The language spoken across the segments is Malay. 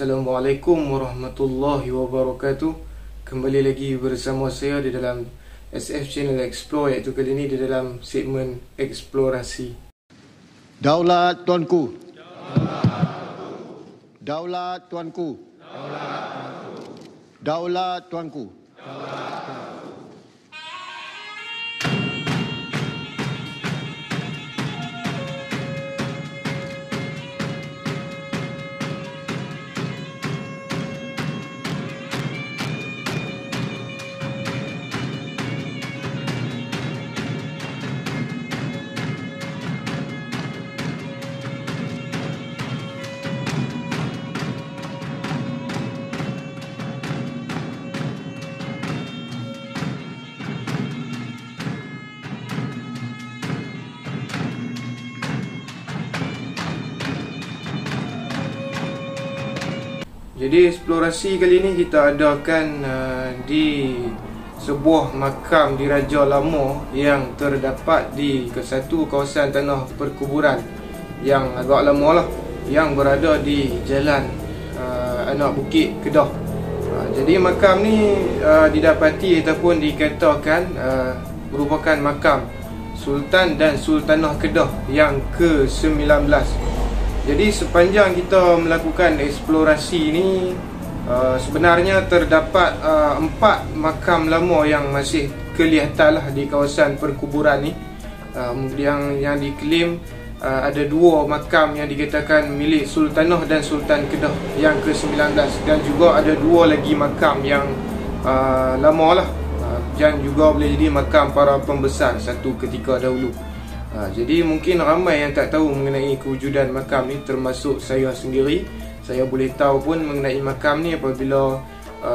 Assalamualaikum warahmatullahi wabarakatuh. Kembali lagi bersama saya di dalam SF Channel Explore, iaitu kali ini di dalam segmen eksplorasi. Daulat tuanku. Daulat tuanku. Daulat tuanku. Jadi eksplorasi kali ini kita adakan di sebuah makam diraja lama yang terdapat di satu kawasan tanah perkuburan yang agak lama lah, yang berada di Jalan Anak Bukit, Kedah. Jadi makam ni didapati ataupun dikatakan merupakan makam Sultan dan Sultanah Kedah yang ke-19. Jadi sepanjang kita melakukan eksplorasi ni, sebenarnya terdapat 4 makam lama yang masih kelihatan lah di kawasan perkuburan ni. Yang diklaim ada 2 makam yang dikatakan milik Sultanah dan Sultan Kedah yang ke-19, dan juga ada 2 lagi makam yang lama lah, dan juga boleh jadi makam para pembesar satu ketika dahulu. Jadi mungkin ramai yang tak tahu mengenai kewujudan makam ni, termasuk saya sendiri. Saya boleh tahu pun mengenai makam ni apabila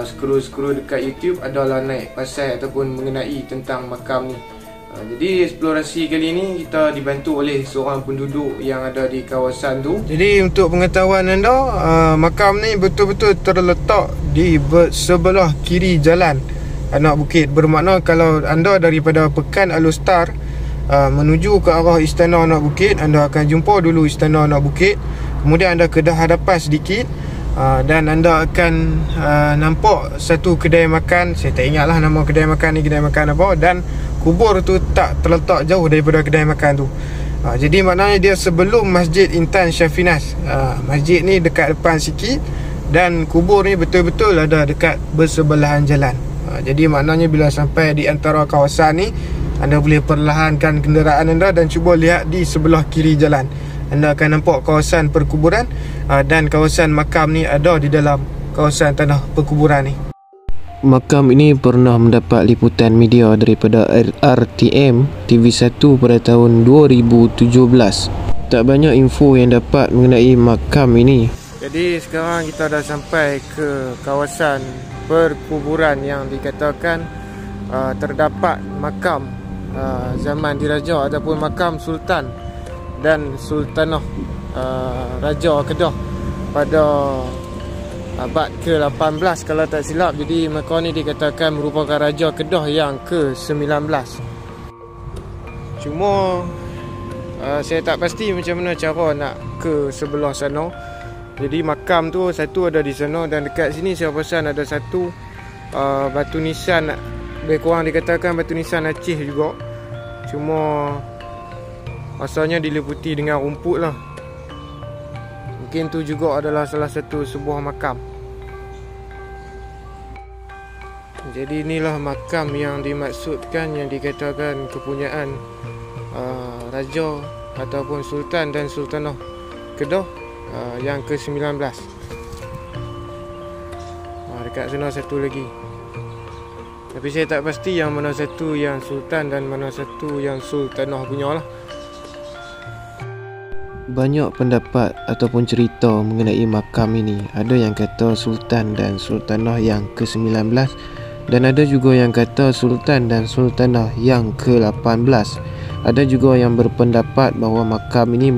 scroll dekat YouTube adalah naik pasal ataupun mengenai tentang makam ni. Jadi eksplorasi kali ni kita dibantu oleh seorang penduduk yang ada di kawasan tu. Jadi untuk pengetahuan anda, makam ni betul-betul terletak di sebelah kiri jalan Anak Bukit. Bermakna kalau anda daripada Pekan Alustar menuju ke arah Istana Anak Bukit, anda akan jumpa dulu Istana Anak Bukit. Kemudian anda kedah hadapan sedikit, dan anda akan nampak satu kedai makan. Saya tak ingatlah nama kedai makan ni kedai makan apa. Dan kubur tu tak terletak jauh daripada kedai makan tu. Jadi maknanya dia sebelum Masjid Intan Syafinas. Masjid ni dekat depan sikit, dan kubur ni betul-betul ada dekat bersebelahan jalan. Jadi maknanya bila sampai di antara kawasan ni, anda boleh perlahankan kenderaan anda dan cuba lihat di sebelah kiri jalan. Anda akan nampak kawasan perkuburan, dan kawasan makam ni ada di dalam kawasan tanah perkuburan ni. Makam ini pernah mendapat liputan media daripada RTM TV1 pada tahun 2017. Tak banyak info yang dapat mengenai makam ini. Jadi sekarang kita dah sampai ke kawasan perkuburan yang dikatakan terdapat makam zaman diraja ataupun makam Sultan dan Sultanah Raja Kedah pada abad ke-18 kalau tak silap. Jadi makam ni dikatakan merupakan Raja Kedah yang ke-19. Cuma saya tak pasti macam mana cara nak ke sebelah sana. Jadi makam tu satu ada di sana, dan dekat sini saya perasan ada satu batu nisan, lebih kurang dikatakan batu nisan Aceh juga. Cuma asalnya diliputi dengan rumput lah. Mungkin tu juga adalah salah satu sebuah makam. Jadi inilah makam yang dimaksudkan, yang dikatakan kepunyaan Raja ataupun Sultan dan Sultanah Kedah yang ke-19. Dekat sana satu lagi, tapi saya tak pasti yang mana satu yang Sultan dan mana satu yang Sultanah punya lah. Banyak pendapat ataupun cerita mengenai makam ini. Ada yang kata Sultan dan Sultanah yang ke-19, dan ada juga yang kata Sultan dan Sultanah yang ke-18. Ada juga yang berpendapat bahawa makam ini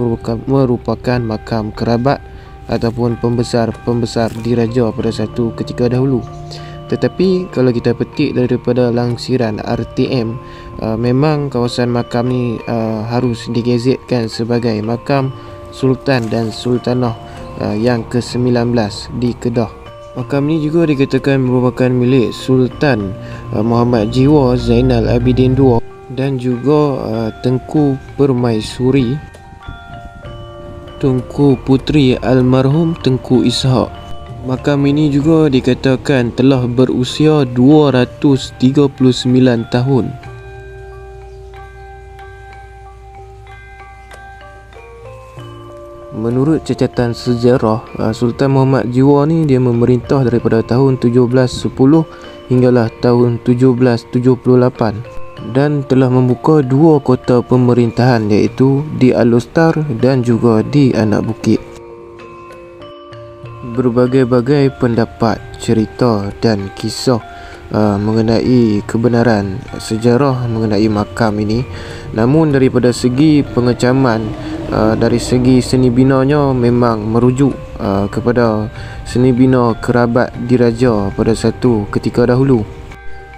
merupakan makam kerabat ataupun pembesar-pembesar diraja pada satu ketika dahulu. Tetapi kalau kita petik daripada langsiran RTM, memang kawasan makam ni harus digazetkan sebagai makam Sultan dan Sultanah yang ke-19 di Kedah. Makam ini juga dikatakan merupakan milik Sultan Muhammad Jiwa Zainal Abidin II dan juga Tengku Permaisuri, Tunku Puteri almarhum Tengku Ishak. Makam ini juga dikatakan telah berusia 239 tahun. Menurut cacatan sejarah, Sultan Muhammad Jiwa ni dia memerintah daripada tahun 1710 hinggalah tahun 1778 dan telah membuka 2 kota pemerintahan, iaitu di Alostar dan juga di Anak Bukit. Berbagai-bagai pendapat, cerita dan kisah mengenai kebenaran sejarah mengenai makam ini. Namun daripada segi pengecaman, dari segi seni binanya memang merujuk kepada seni bina kerabat diraja pada satu ketika dahulu.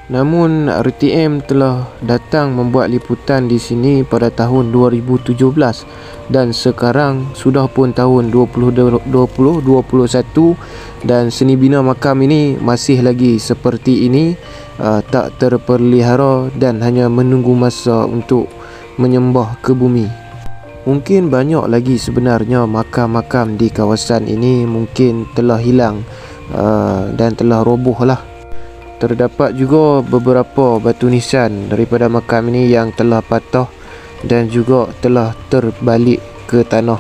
Namun RTM telah datang membuat liputan di sini pada tahun 2017 dan sekarang sudah pun tahun 2021 dan seni bina makam ini masih lagi seperti ini, tak terpelihara dan hanya menunggu masa untuk menyembah ke bumi. Mungkin banyak lagi sebenarnya makam-makam di kawasan ini mungkin telah hilang dan telah roboh lah. Terdapat juga beberapa batu nisan daripada makam ini yang telah patah dan juga telah terbalik ke tanah.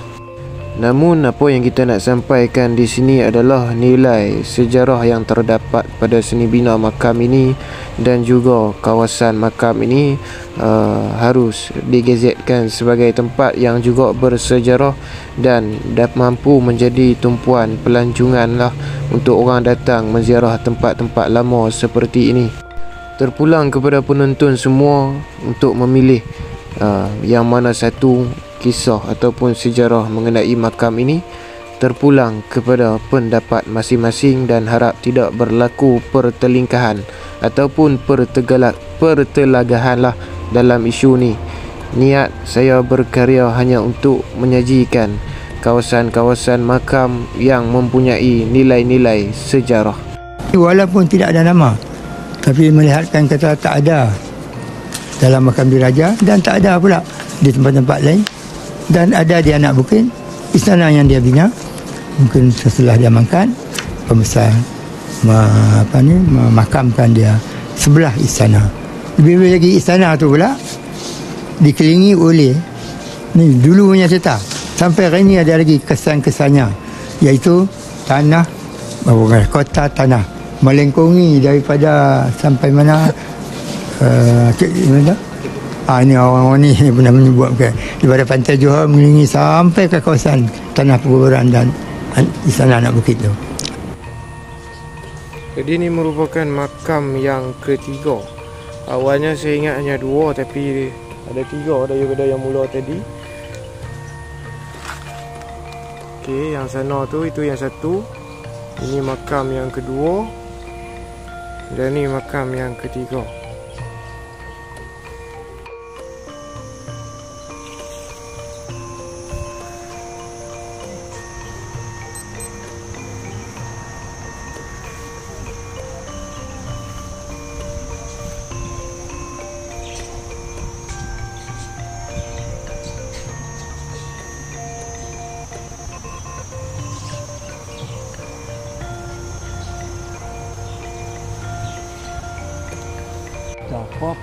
Namun apa yang kita nak sampaikan di sini adalah nilai sejarah yang terdapat pada seni bina makam ini dan juga kawasan makam ini harus digazetkan sebagai tempat yang juga bersejarah dan dapat mampu menjadi tumpuan pelancongan lah untuk orang datang menziarah tempat-tempat lama seperti ini. Terpulang kepada penonton semua untuk memilih yang mana satu kisah ataupun sejarah mengenai makam ini, terpulang kepada pendapat masing-masing dan harap tidak berlaku pertelingkahan ataupun pertelagahan lah dalam isu ni. Niat saya berkarya hanya untuk menyajikan kawasan-kawasan makam yang mempunyai nilai-nilai sejarah. Walaupun tidak ada nama, tapi melihatkan kata tak ada dalam makam diraja dan tak ada pula di tempat-tempat lain, dan ada di Anak Bukit, istana yang dia bina. Mungkin setelah dia makan, pembesar memakamkan dia sebelah istana. Lebih-lebih lagi istana tu pula dikelilingi oleh ni dulu punya cerita. Sampai hari ini ada lagi kesan-kesannya, iaitu tanah, kota tanah melengkungi daripada sampai mana ini orang-orang ni pernah menyebut daripada Pantai Johor mengelilingi sampai ke kawasan tanah perkuburan dan istana Anak Bukit tu. Jadi ini merupakan makam yang ketiga. Awalnya saya ingat hanya 2, tapi ada 3 daripada yang mula tadi. Okey, yang sana tu itu yang satu. Ini makam yang kedua. Dan ini makam yang ketiga.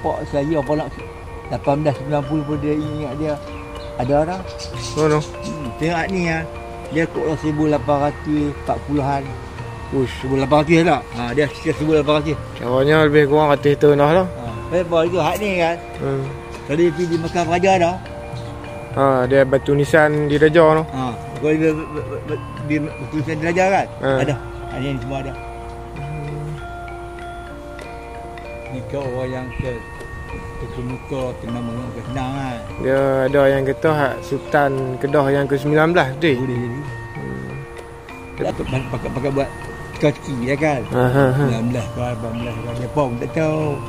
Pak saya apa nak 1890 pun dia ingat dia ada dah. Mana? Tengok ni ya. Dia kok 1840-an. Ush, 1800 tak? Dia 1800. Caranya lebih kurang atas tanah lah. Lepas itu hak ni kan. Tadi pergi makam raja dah. Dia batu nisan diraja tu. Kalau dia batu nisan diraja kan? Ada. Ini semua ada. Ni kau orang yang kemuka kena mengenai senang kan. Dia ada yang kata hak Sultan Kedah yang ke-19 tu. Boleh jadi. Pakai buat teka-teki ya kan. 19 ke 18 ke dia pun tak tahu.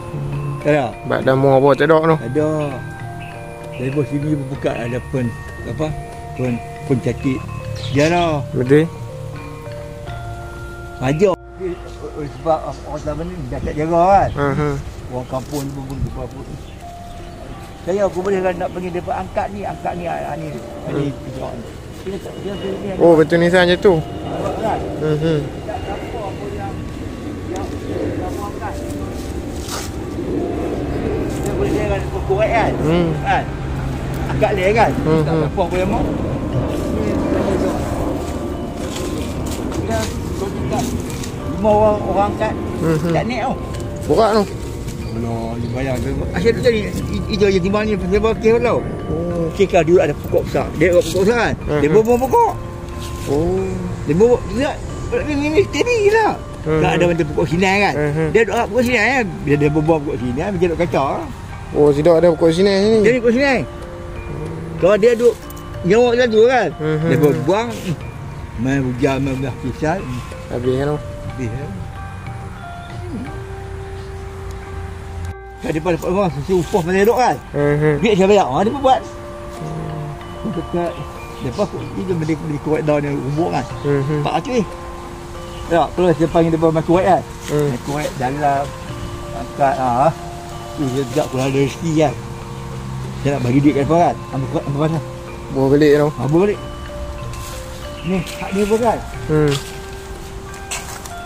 Tak ada. Bak damo apa tak ada tu. Ada. Dari bawah sini buka ada pen catik. Dia dah. Betul. Raja. Sebab orang selama ni dah tak jaga kan. Orang kampung ni pun apa. Saya aku boleh nak panggil dia angkat ni Oh, betul ni saja tu. Kan? Dia boleh jalan korek kan? Kan? Angkat leh kan? Tak apa boleh mau. Dia kalau 5 orang angkat. Tak naik tau. Borak tu. Belum dibayar. Asyik tu tadi itu je timbang ni sebab kes tau. Oh, kes kau dulu ada pokok besar. Dia buat pokok besar kan? Dia buang pokok. Oh, dia buang dia ni steady lah. Tak ada macam pokok sinai kan. Dia duduk pokok sinai kan. Bila dia buang pokok sinai dia duduk kacau. Oh, tidak ada pokok sinai sini. Dia ni pokok sinai. Kalau dia duduk nyawak macam tu kan. Dia buang main hujan main belah kisah. Habis kan tu. Habis kan. Daripada orang sesuai upah pada duduk kan. Duit saya bayar. Dia pun buat. Dekat lepas dia beli kuat daun yang umbuk kan. Pak cuy. Tak, terus dia panggil dia pakai kuat kan. Kuat dalam angkat dia tidak pula ada rezeki kan. Saya nak bagi duit kat depan kan. Ambil mana? Bawa balik tu. Bawa balik. Ni hak dia pun kan.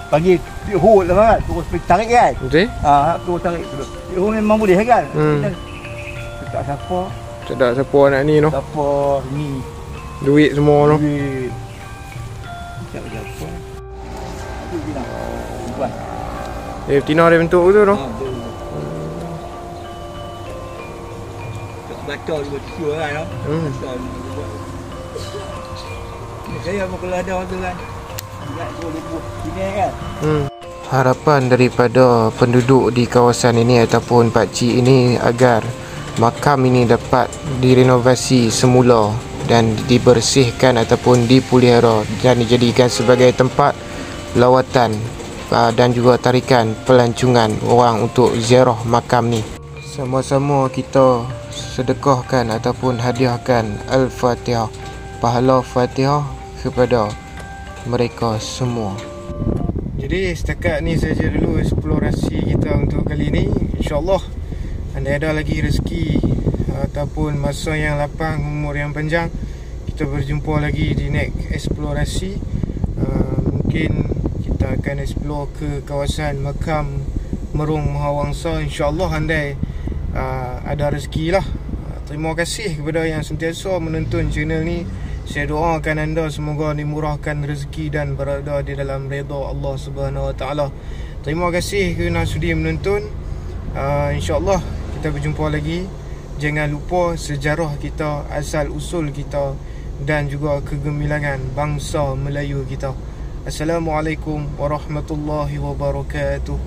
Panggil hold lah kan. Terus pergi tarik kan. Betul? Terus tarik dulu. Hold memang boleh kan. Tak siapa. Tak ada siapa nak ni tu. Siapa ni. Duit semua tu. Duit. Tak siapa. Itu bilang. Tuan. Tina dia bentuk tu tu. Baca juga tisu kan. Saya mau kalau ada orang tu kan. Harapan daripada penduduk di kawasan ini ataupun pakcik ini agar makam ini dapat direnovasi semula dan dibersihkan ataupun dipelihara dan dijadikan sebagai tempat lawatan dan juga tarikan pelancongan orang untuk ziarah makam ni. Sama-sama kita sedekahkan ataupun hadiahkan Al-Fatihah, pahala Fatihah kepada mereka semua. Jadi setakat ni saja dulu eksplorasi kita untuk kali ni. InsyaAllah anda ada lagi rezeki ataupun masa yang lapang, umur yang panjang, kita berjumpa lagi di next eksplorasi. Mungkin kita akan explore ke kawasan makam Merung Mahawangsa. InsyaAllah andai ada rezeki lah. Terima kasih kepada yang sentiasa menonton channel ni. Saya doakan anda semoga dimurahkan rezeki dan berada di dalam redha Allah Subhanahu Wa Taala. Terima kasih kerana sudi menonton. InsyaAllah kita berjumpa lagi. Jangan lupa sejarah kita, asal usul kita dan juga kegemilangan bangsa Melayu kita. Assalamualaikum warahmatullahi wabarakatuh.